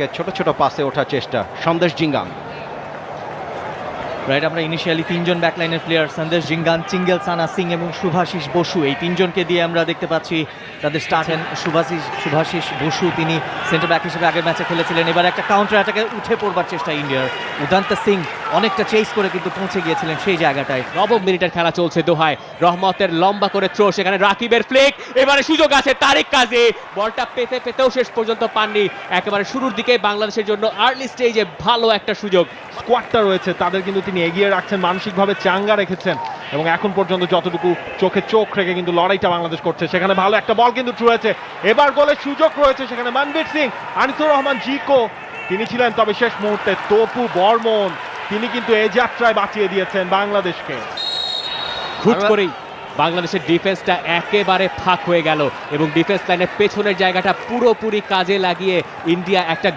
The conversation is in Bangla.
থেকে ছোট ছোট পাসে ওঠার চেষ্টা সন্দেশ জিঙ্গান। রাইট, আমরা ইনিশিয়ালি তিনজন ব্যাকলাইনের প্লেয়ার সন্দেশ জিঙ্গান, চিঙ্গেল সানা সিং এবং শুভাশিস বসু, এই তিনজনকে দিয়ে আমরা দেখতে পাচ্ছি তাদের স্টার্টেন। শুভাশিস বসু তিনি সেন্টার ব্যাক হিসেবে আগের ম্যাচে খেলেছিলেন। এবার একটা কাউন্টার অ্যাটাকে উঠে পড়বার চেষ্টা ইন্ডিয়ার। উদান্ত সিং অনেকটা চেস করে কিন্তু পৌঁছে গিয়েছিলেন সেই জায়গাটায়। নবম মিনিটের খেলা চলছে দোহায়, রহমতের লম্বা করে থ্রো, সেখানে রাকিবের ফ্লিক, এবারে সুযোগ আছে তারেক কাজী, বলটা পেতেও শেষ পর্যন্ত পাননি। একেবারে শুরুর দিকে বাংলাদেশের জন্য আর্লি স্টেজে ভালো একটা সুযোগ। স্কোয়াডটা রয়েছে তাদের কিন্তু তিনি এগিয়ে রাখছেন, মানসিকভাবে চাঙ্গা রেখেছেন এবং এখন পর্যন্ত যতটুকু চোখে চোখ রেখে কিন্তু লড়াইটা বাংলাদেশ করছে। সেখানে ভালো একটা বল কিন্তু থ্রু হয়েছে, এবার গোলের সুযোগ রয়েছে সেখানে। মনবীর সিং, আনিসুর রহমান জিকো তিনি ছিলেন, তবে শেষ মুহূর্তে তপু বর্মন তিনি কিন্তু এই যাত্রায় বাঁচিয়ে দিয়েছেন বাংলাদেশকে। হুট করেই বাংলাদেশের ডিফেন্সটা একেবারে ফাঁক হয়ে গেল এবং ডিফেন্স লাইনের পেছনের জায়গাটা পুরোপুরি কাজে লাগিয়ে ইন্ডিয়া একটা